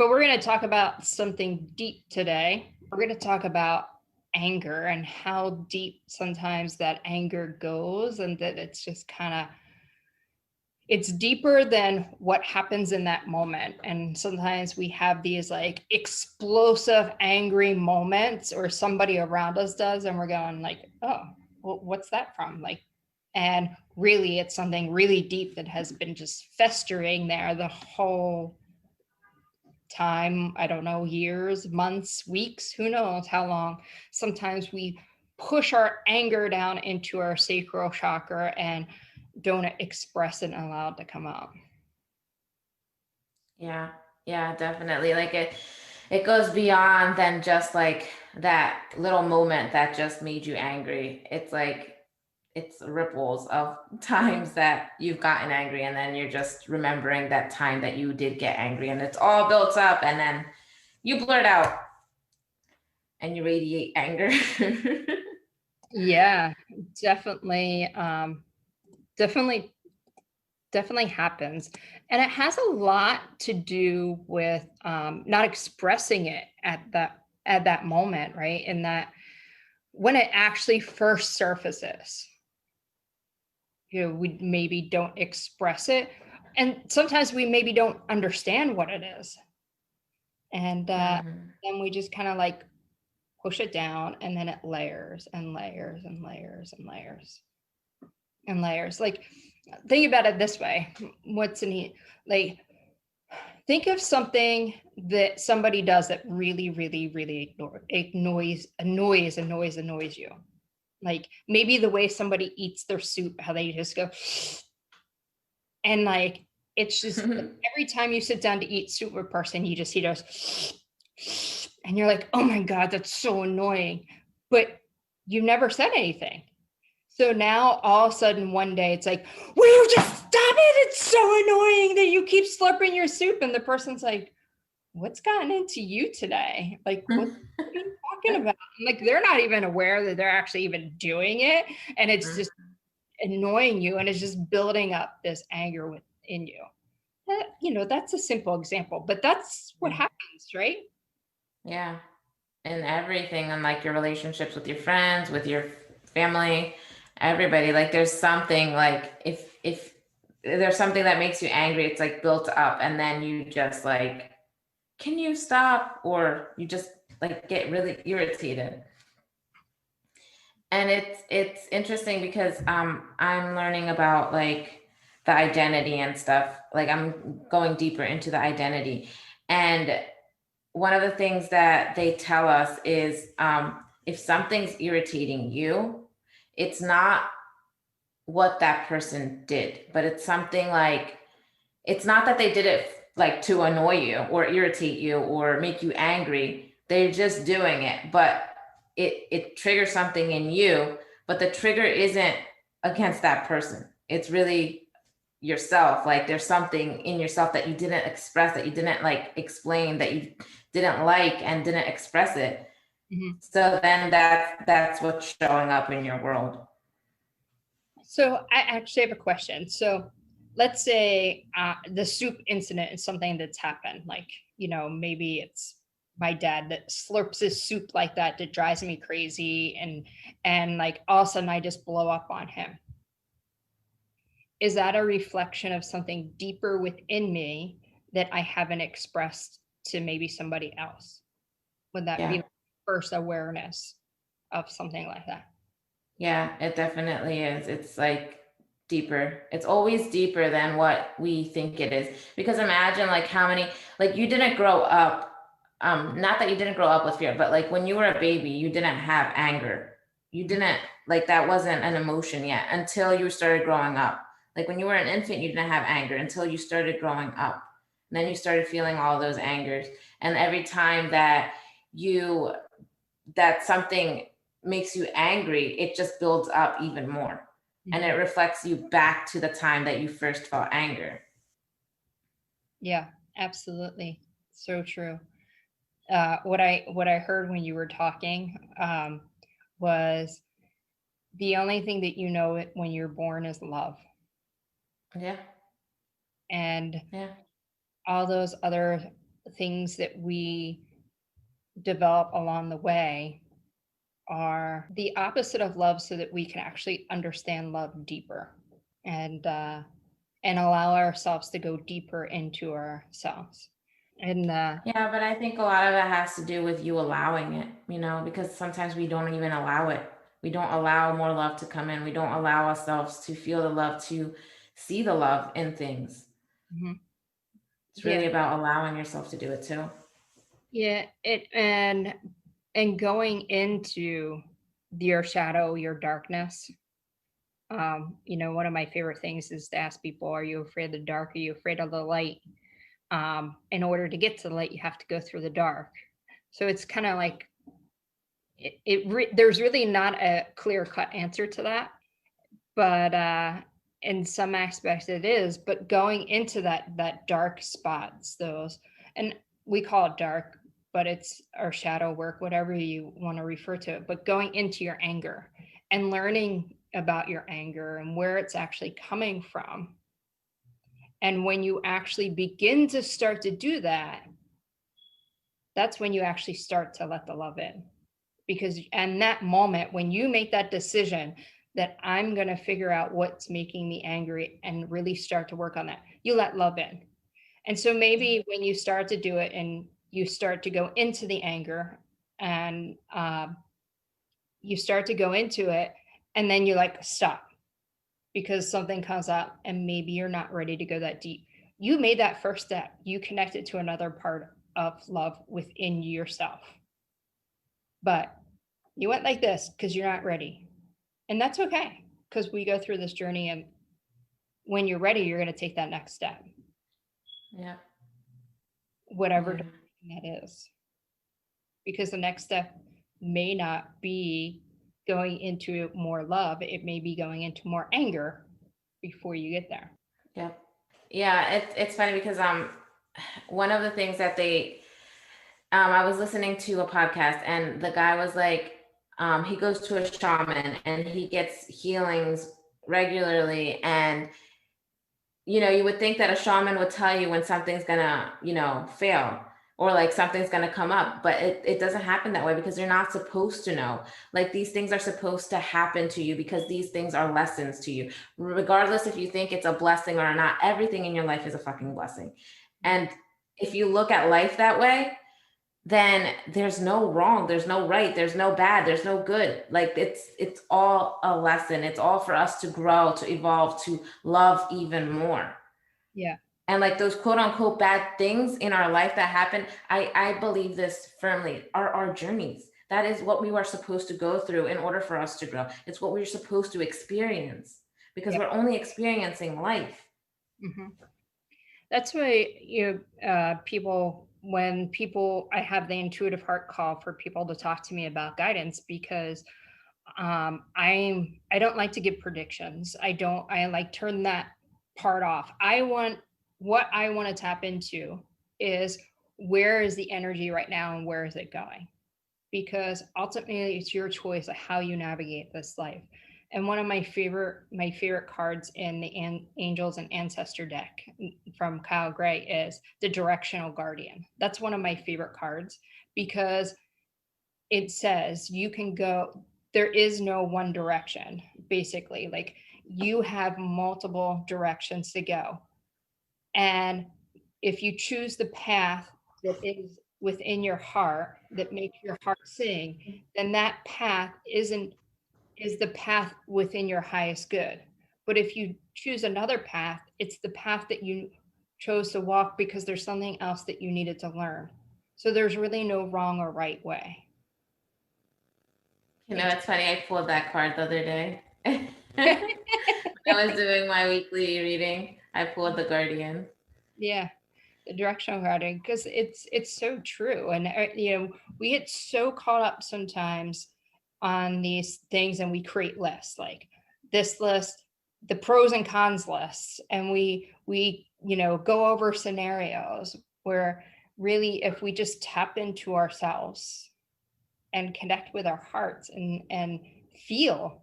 But we're going to talk about something deep today. We're going to talk about anger and how deep sometimes that anger goes, and that it's just kind of, it's deeper than what happens in that moment. And sometimes we have these like explosive, angry moments, or somebody around us does, and we're going like, oh, well, what's that from? Like, and really it's something really deep that has been just festering there the whole time. I don't know, years, months, weeks, who knows how long. Sometimes we push our anger down into our sacral chakra and don't express it and allow it to come out. Yeah, yeah, definitely. Like it goes beyond than just like that little moment that just made you angry. It's like it's ripples of times that you've gotten angry, and then you're just remembering that time that you did get angry, and it's all built up, and then you blurt out and you radiate anger. Yeah, definitely. Definitely, definitely happens. And it has a lot to do with not expressing it at that moment, right? In that when it actually first surfaces, we maybe don't express it. And sometimes we maybe don't understand what it is. And Mhm. then we just kind of like push it down, and then it layers and layers and layers and layers and layers. Like, think about it this way. What's in, like, think of something that somebody does that really, really, really annoys you. Like maybe the way somebody eats their soup, how they just go, and like, it's just like, every time you sit down to eat soup with a person, you just see those, and you're like, oh my God, that's so annoying. But you never said anything. So now all of a sudden one day it's like, will you just stop it? It's so annoying that you keep slurping your soup. And the person's like, what's gotten into you today? Like, what are you talking about? And like, they're not even aware that they're actually even doing it. And it's just annoying you, and it's just building up this anger within you. That's a simple example, but that's what Yeah. happens, right? Yeah. And everything, and like your relationships with your friends, with your family, everybody. Like there's something, like if there's something that makes you angry, it's like built up, and then you just like, can you stop? Or you just like get really irritated. And it's interesting because I'm learning about like the identity and stuff. Like I'm going deeper into the identity. And one of the things that they tell us is if something's irritating you, it's not what that person did, but it's something like, it's not that they did it like to annoy you or irritate you or make you angry. They're just doing it, but it triggers something in you, but the trigger isn't against that person. It's really yourself. Like there's something in yourself that you didn't express, that you didn't like explain, that you didn't like and didn't express it. Mhm. So then that's what's showing up in your world. So I actually have a question. So let's say the soup incident is something that's happened. Like, maybe it's my dad that slurps his soup like that drives me crazy, and like all of a sudden I just blow up on him. Is that a reflection of something deeper within me that I haven't expressed to maybe somebody else? Would that be Yeah. the first awareness of something like that? Yeah, it definitely is. It's like deeper. It's always deeper than what we think it is. Because imagine like how many, like you didn't grow up, not that you didn't grow up with fear, but like when you were a baby, you didn't have anger. You didn't, like that wasn't an emotion yet until you started growing up. Like when you were an infant, you didn't have anger until you started growing up. And then you started feeling all those angers. And every time that you that something makes you angry, it just builds up even more. And it Mhm. reflects you back to the time that you first felt anger. Yeah, absolutely. So true. What I heard when you were talking was the only thing that you know when you're born is love, Yeah, and yeah, all those other things that we develop along the way are the opposite of love so that we can actually understand love deeper and allow ourselves to go deeper into ourselves. And Yeah, but I think a lot of it has to do with you allowing it, you know, because sometimes we don't even allow it. We don't allow more love to come in. We don't allow ourselves to feel the love, to see the love in things. mhm. It's Yeah, really about allowing yourself to do it too. yeah, it and going into your shadow, your darkness. One of my favorite things is to ask people, "Are you afraid of the dark? Are you afraid of the light?" In order to get to the light, you have to go through the dark. So it's kind of like there's really not a clear cut answer to that, but in some aspects it is. But going into that dark spots, those, and we call it dark, but it's our shadow work, whatever you want to refer to it. But going into your anger and learning about your anger and where it's actually coming from. And when you actually begin to start to do that, that's when you actually start to let the love in. Because in that moment, when you make that decision that I'm going to figure out what's making me angry and really start to work on that, you let love in. And so maybe when you start to do it and you start to go into the anger and you start to go into it, and then you like stop because something comes up and maybe you're not ready to go that deep. You made that first step. You connected to another part of love within yourself. But you went like this because you're not ready. And that's okay because we go through this journey. And when you're ready, you're going to take that next step, Yeah. whatever Yeah. direction that is. Because the next step may not be going into more love, it may be going into more anger before you get there. Yeah. Yeah. It's funny because one of the things that I was listening to a podcast and the guy was like, he goes to a shaman and he gets healings regularly. And, you know, you would think that a shaman would tell you when something's gonna, you know, fail or like something's gonna come up, but it doesn't happen that way because you're not supposed to know. Like these things are supposed to happen to you because these things are lessons to you. Regardless if you think it's a blessing or not, everything in your life is a fucking blessing. And if you look at life that way, then there's no wrong, there's no right, there's no bad, there's no good. Like it's all a lesson. It's all for us to grow, to evolve, to love even more. Yeah. And like those quote unquote bad things in our life that happen, I believe this firmly, are our journeys. That is what we are supposed to go through in order for us to grow. It's what we're supposed to experience because Yeah. we're only experiencing life. hmm That's why I have the intuitive heart call for people to talk to me about guidance because I don't like to give predictions. I like turn that part off. What I want to tap into is where is the energy right now and where is it going? Because ultimately it's your choice of how you navigate this life. And one of my favorite cards in the Angels and Ancestor deck from Kyle Gray is the Directional Guardian. That's one of my favorite cards because it says you can go, there is no one direction, basically. Like you have multiple directions to go. And if you choose the path that is within your heart, that makes your heart sing, then that path is the path within your highest good. But if you choose another path, it's the path that you chose to walk because there's something else that you needed to learn. So there's really no wrong or right way. You know, It's it's funny, I pulled that card the other day. When I was doing my weekly reading, I pulled the Guardian. yeah, the directional guiding because it's so true. And we get so caught up sometimes on these things and we create lists like this list, the pros and cons lists, and we go over scenarios where really if we just tap into ourselves and connect with our hearts and feel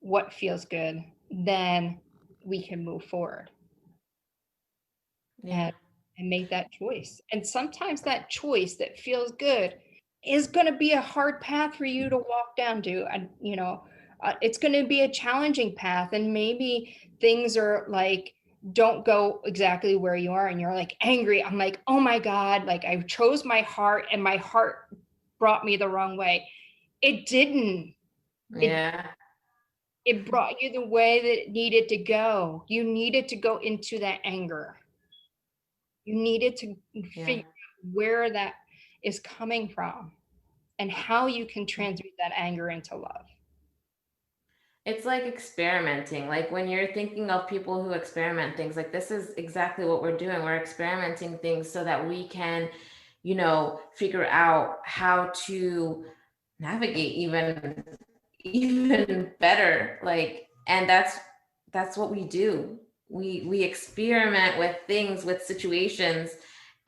what feels good, then we can move forward Yeah. and and make that choice. And sometimes that choice that feels good is going to be a hard path for you to walk down to. And, it's going to be a challenging path. And maybe things are like, don't go exactly where you are. And you're like angry. I'm like, oh my God, like I chose my heart and my heart brought me the wrong way. It didn't. It Yeah. it brought you the way that it needed to go. You needed to go into that anger. You needed to Yeah. figure out where that is coming from and how you can transmute that anger into love. It's like experimenting. Like when you're thinking of people who experiment things, like this is exactly what we're doing. We're experimenting things so that we can, figure out how to navigate even better. Like, and that's what we do. We experiment with things, with situations,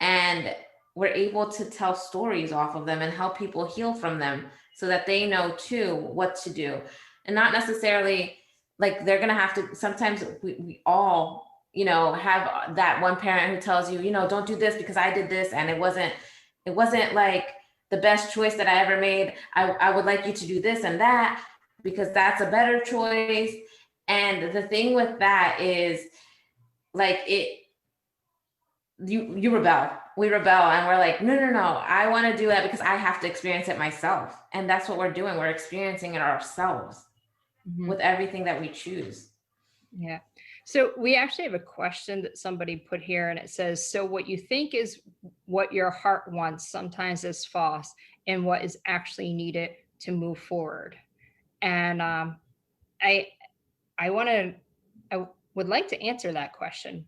and we're able to tell stories off of them and help people heal from them so that they know too what to do. And not necessarily like they're gonna have to, sometimes we all, have that one parent who tells you, don't do this because I did this and it wasn't like the best choice that I ever made. I would like you to do this and that because that's a better choice. And the thing with that is like you rebel. We rebel and we're like, no, I want to do that because I have to experience it myself. And that's what we're doing. We're experiencing it ourselves Mm-hmm. with everything that we choose. Yeah. So we actually have a question that somebody put here, and it says, so what you think is what your heart wants sometimes is false, and what is actually needed to move forward. And I I want to I would like to answer that question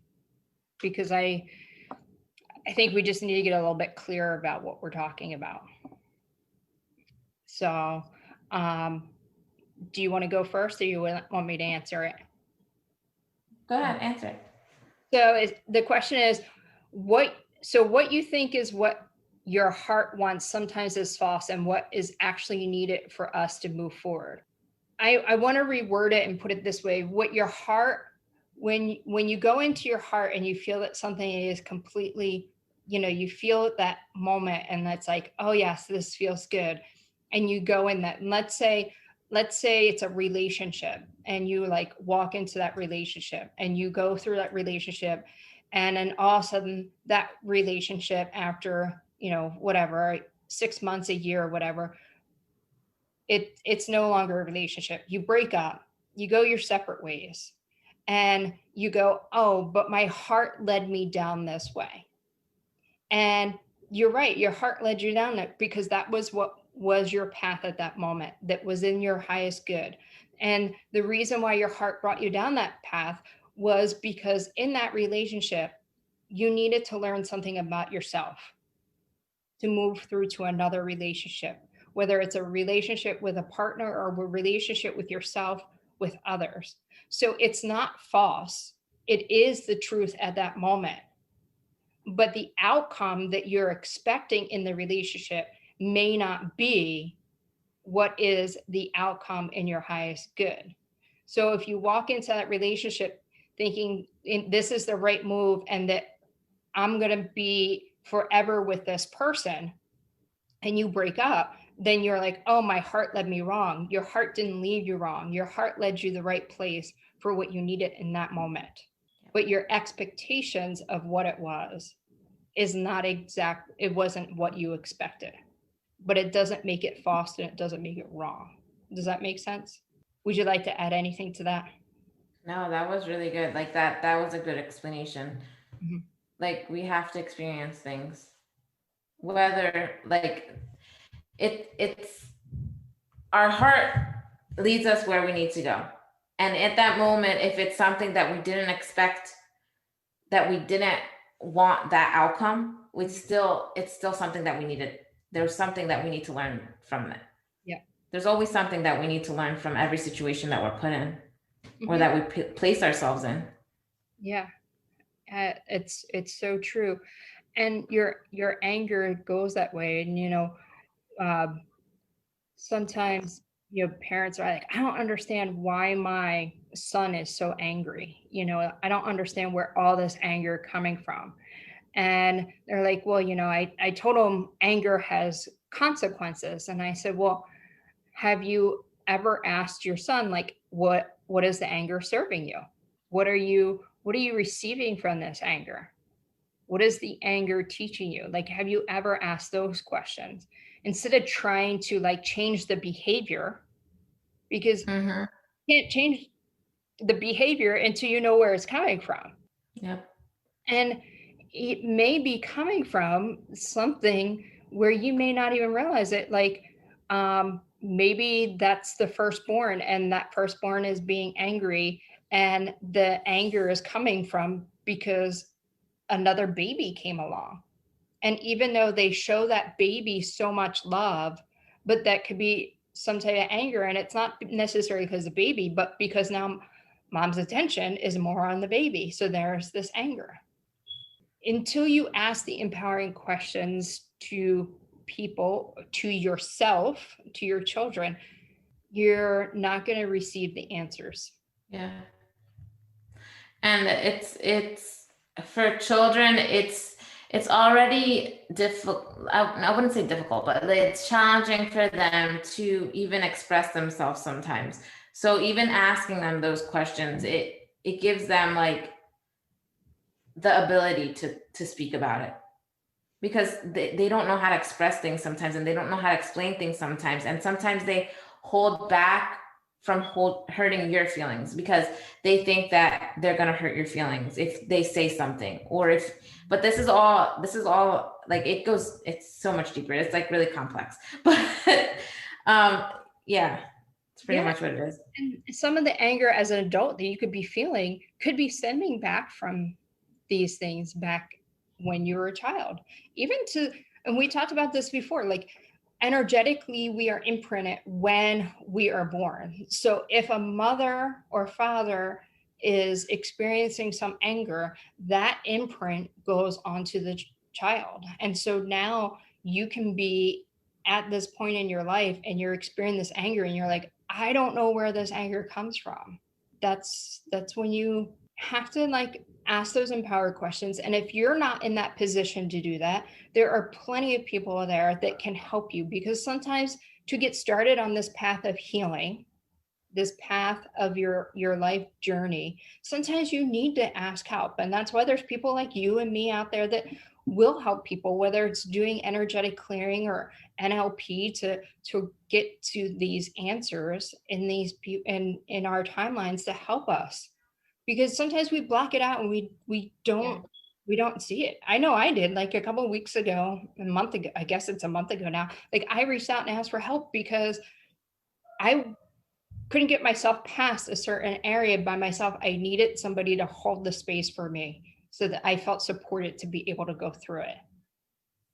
because I think we just need to get a little bit clearer about what we're talking about. So, um, do you want to go first, or you want me to answer it? Go ahead, answer it. So the question is, what you think is what your heart wants sometimes is false, and what is actually needed for us to move forward. I want to reword it and put it this way: what your heart, when you go into your heart and you feel that something is completely, you feel that moment and that's like, oh yes, this feels good, and you go in that, and let's say it's a relationship, and you like walk into that relationship and you go through that relationship, and then all of a sudden that relationship, after whatever, 6 months, a year, or whatever, it's no longer a relationship. You break up, you go your separate ways, and you go, oh, but my heart led me down this way. And you're right, your heart led you down that because that was what was your path at that moment, that was in your highest good. And the reason why your heart brought you down that path was because in that relationship you needed to learn something about yourself to move through to another relationship, whether it's a relationship with a partner or a relationship with yourself, with others. So it's not false. It is the truth at that moment. But the outcome that you're expecting in the relationship may not be what is the outcome in your highest good. So if you walk into that relationship thinking this is the right move and that I'm going to be forever with this person, and you break up, then you're like, oh, my heart led me wrong. Your heart didn't lead you wrong. Your heart led you the right place for what you needed in that moment. But your expectations of what it was is not exact. It wasn't what you expected, but it doesn't make it false and it doesn't make it wrong. Does that make sense? Would you like to add anything to that? No, that was really good. Like that was a good explanation. Mhm. Like we have to experience things. Whether like it's our heart leads us where we need to go. And at that moment, if it's something that we didn't expect, that we didn't want that outcome, it's still something that we needed. There's something that we need to learn from it. Yeah. There's always something that we need to learn from every situation that we're put in or Mhm. that we place ourselves in. Yeah. It's so true. And your anger goes that way. And um, sometimes parents are like, I don't understand why my son is so angry. I don't understand where all this anger coming from. And they're like, well, I told them anger has consequences. And I said, well, have you ever asked your son, like, what is the anger serving you? What are you receiving from this anger? What is the anger teaching you? Like, have you ever asked those questions instead of trying to like change the behavior? Because Mm-hmm. you can't change the behavior until you know where it's coming from. Yep. And it may be coming from something where you may not even realize it. Like, maybe that's the firstborn, and that firstborn is being angry, and the anger is coming from because another baby came along. And even though they show that baby so much love, but that could be some type of anger. And it's not necessarily because of the baby, but because now mom's attention is more on the baby. So there's this anger. Until you ask the empowering questions to people, to yourself, to your children, you're not going to receive the answers. Yeah. And it's for children, it's already difficult. I wouldn't say difficult, but it's challenging for them to even express themselves sometimes. So even asking them those questions, it gives them like the ability to speak about it, because they don't know how to express things sometimes, and they don't know how to explain things sometimes, and sometimes they hold back from hurting your feelings because they think that they're going to hurt your feelings if they say something, or if, but this is all like, it's so much deeper, it's like really complex. But um yeah, it's pretty Yeah. much what it is. And some of the anger as an adult that you could be feeling could be stemming back from these things back when you were a child. Even to, and we talked about this before, like energetically, we are imprinted when we are born. So if a mother or father is experiencing some anger, that imprint goes onto the child. And so now you can be at this point in your life and you're experiencing this anger and you're like, I don't know where this anger comes from. That's when you have to like ask those empowered questions. And if you're not in that position to do that, there are plenty of people there that can help you, because sometimes to get started on this path of healing, this path of your life journey, sometimes you need to ask help. And that's why there's people like you and me out there that will help people, whether it's doing energetic clearing or NLP, to get to these answers in these in our timelines to help us. Because sometimes we block it out and we Yeah. don't see it. I know I did, like a couple of weeks ago, a month ago, I guess it's a month ago now. Like I reached out and asked for help because I couldn't get myself past a certain area by myself. I needed somebody to hold the space for me so that I felt supported to be able to go through it.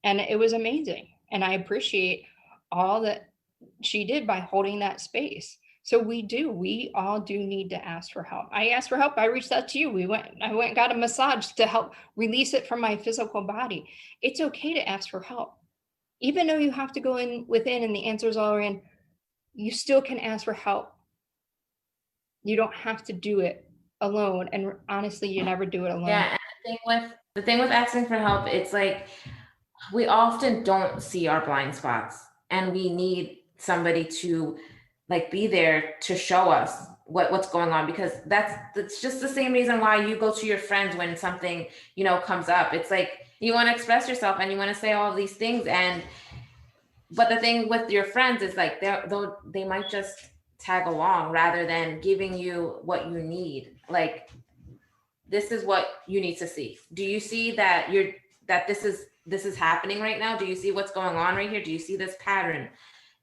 And it was amazing. And I appreciate all that she did by holding that space. So we all do need to ask for help. I asked for help. I reached out to you. I went and got a massage to help release it from my physical body. It's okay to ask for help. Even though you have to go in within and the answers are in, you still can ask for help. You don't have to do it alone. And honestly, you never do it alone. Yeah, and the thing with asking for help, it's like we often don't see our blind spots, and we need somebody to like be there to show us what's going on, because that's just the same reason why you go to your friends when something comes up. It's like you want to express yourself and you want to say all these things, and but the thing with your friends is like they might just tag along rather than giving you what you need. Like, this is what you need to see. Do you see that this is happening right now? Do you see what's going on right here? Do you see this pattern?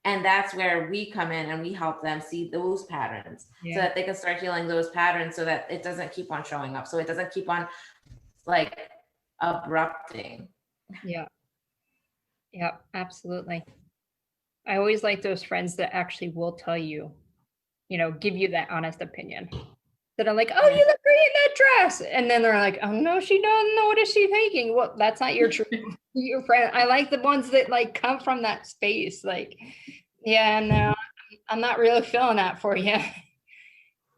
And that's where we come in and we help them see those patterns, so Yeah. that they can start healing those patterns, so that it doesn't keep on showing up, so it doesn't keep on like abrupting. Yeah. Yeah. Absolutely. I always like those friends that actually will tell you, give you that honest opinion. That are like, oh, Yeah. you look great in that dress. And then they're like, oh no, she doesn't know. What is she thinking? Well, that's not your true your friend. I like the ones that like come from that space. Like, yeah, no, I'm not really feeling that for you.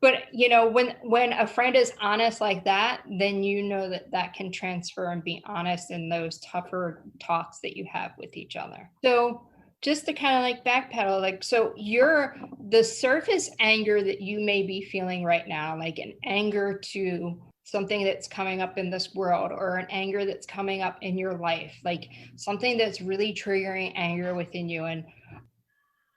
But when a friend is honest like that, then you know that that can transfer and be honest in those tougher talks that you have with each other. So just to kind of like backpedal, like, so you're the surface anger that you may be feeling right now, like an anger to something that's coming up in this world, or an anger that's coming up in your life, like something that's really triggering anger within you, and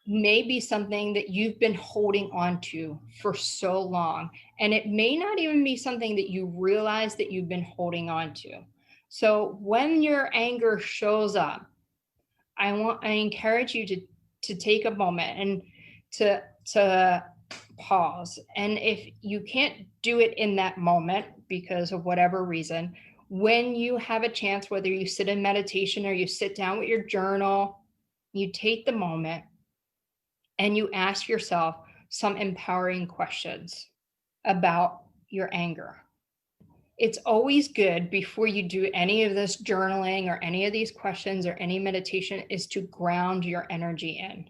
may be something that you've been holding on to for so long. And it may not even be something that you realize that you've been holding on to. So when your anger shows up, I encourage you to take a moment and to pause. And if you can't do it in that moment because of whatever reason, when you have a chance, whether you sit in meditation or you sit down with your journal, you take the moment and you ask yourself some empowering questions about your anger. It's always good before you do any of this journaling or any of these questions or any meditation is to ground your energy in.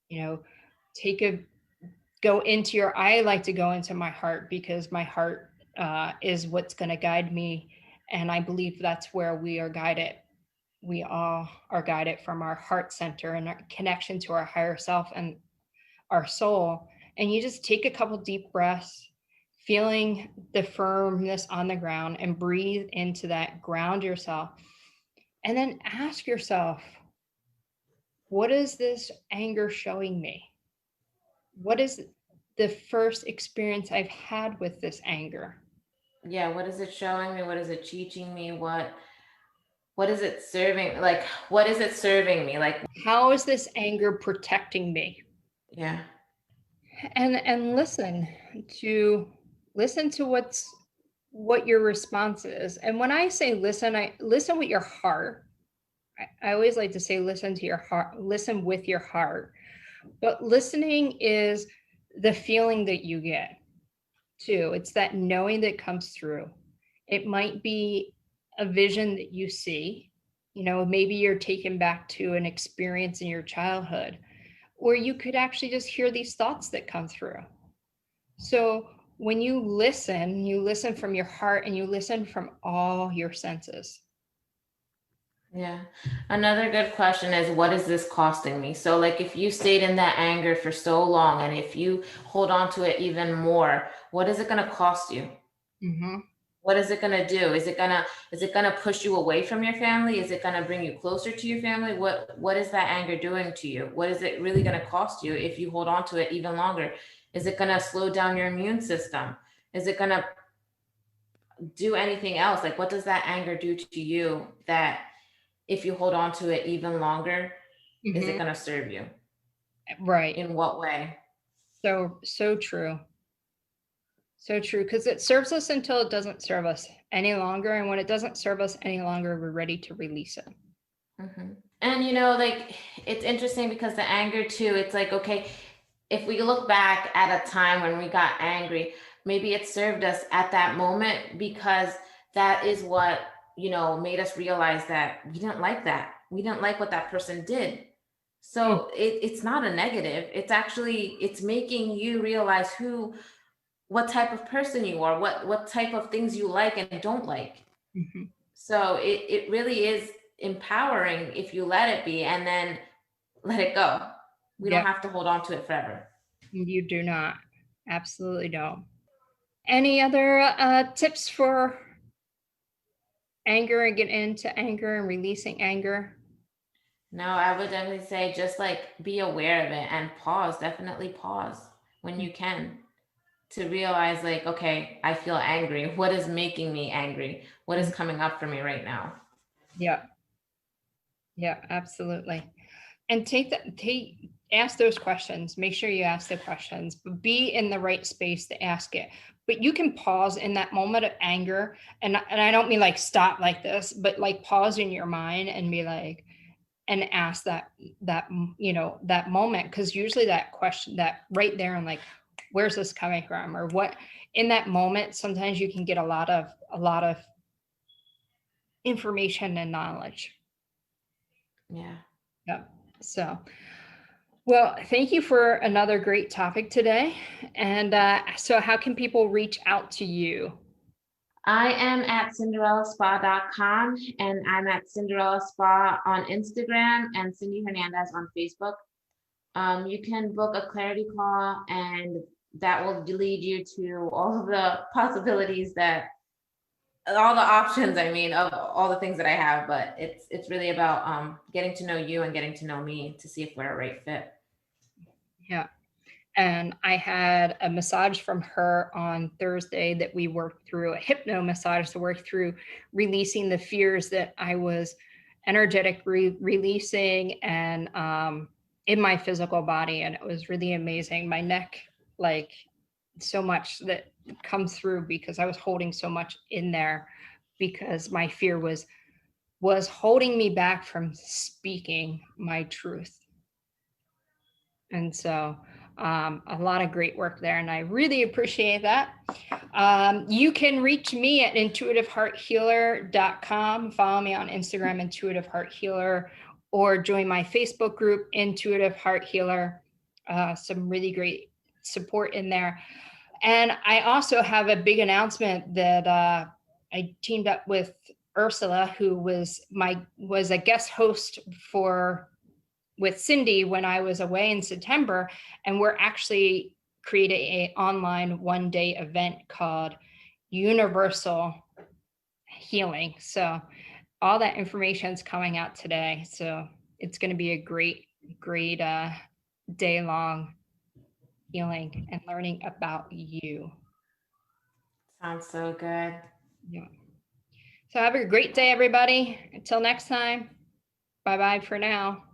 You know, take a go into your, I like to go into my heart, because my heart is what's going to guide me. And I believe that's where we are guided. We all are guided from our heart center and our connection to our higher self and our soul. And you just take a couple deep breaths, feeling the firmness on the ground, and breathe into that, ground yourself. And then ask yourself, what is this anger showing me? What is the first experience I've had with this anger? Yeah, what is it showing me? What is it teaching me? What is it serving? Like, what is it serving me? Like, How is this anger protecting me? yeah. And listen to what your response is. And when I say listen, I listen with your heart. I always like to say listen to your heart, listen with your heart. But listening is the feeling that you get too. It's that knowing that comes through. It might be a vision that you see. Maybe you're taken back to an experience in your childhood, or you could actually just hear these thoughts that come through. So when you listen from your heart and you listen from all your senses. Yeah. Another good question is, what is this costing me? So, like, if you stayed in that anger for so long and if you hold on to it even more, what is it going to cost you? Mm-hmm. What is it going to do? Is it going to push you away from your family? Is it going to bring you closer to your family? What is that anger doing to you? What is it really going to cost you if you hold on to it even longer? Is it going to slow down your immune system? Is it going to do anything else? Like, what does that anger do to you that if you hold on to it even longer, is it Mm-hmm. going to serve you? Right. In what way? So true. So true. Because it serves us until it doesn't serve us any longer. And when it doesn't serve us any longer, we're ready to release it. Hmm. And like, it's interesting because the anger too, it's like, okay, if we look back at a time when we got angry, maybe it served us at that moment because that is what, made us realize that we didn't like that. We didn't like what that person did. Mm. So it's not a negative. It's actually, it's making you realize what type of person you are, what type of things you like and don't like. Mm-hmm. So it really is empowering if you let it be and then let it go. We don't Yep. have to hold on to it forever. You do not. Absolutely don't. Any other tips for anger and get into anger and releasing anger? No, I would definitely say just like be aware of it and pause, definitely pause when you can to realize, like, okay, I feel angry. What is making me angry? What is Mhm. coming up for me right now? Yeah. Yeah, absolutely. And ask those questions. Make sure you ask the questions, but be in the right space to ask it. But you can pause in that moment of anger, and I don't mean like stop like this, but like pause in your mind and be like, and ask that moment, because usually that question, that right there, and like, where's this coming from, or what, in that moment sometimes you can get a lot of information and knowledge. Yeah. Yep. So Well, thank you for another great topic today. And so, how can people reach out to you? I am at cinderellaspa.com and I'm at Cinderella Spa on Instagram and Cindy Hernandez on Facebook. You can book a clarity call and that will lead you to all of the possibilities that all the options, I mean, of all the things that I have, but it's really about getting to know you and getting to know me to see if we're a right fit. Yeah. And I had a massage from her on Thursday that we worked through, a hypno massage to work through releasing the fears that I was energetic releasing and in my physical body. And it was really amazing. My neck, like so much that comes through because I was holding so much in there because my fear was holding me back from speaking my truth. And so a lot of great work there, and I really appreciate that. You can reach me at intuitivehearthealer.com. Follow me on Instagram, Intuitive Heart Healer, or join my Facebook group, Intuitive Heart Healer. Some really great support in there. And I also have a big announcement that I teamed up with Ursula, who was a guest host for with Cindy when I was away in September, and we're actually creating an online 1-day event called Universal Healing. So all that information is coming out today. So it's going to be a great day long healing and learning about you. Sounds so good. Yeah. So have a great day, everybody. Until next time. Bye bye for now.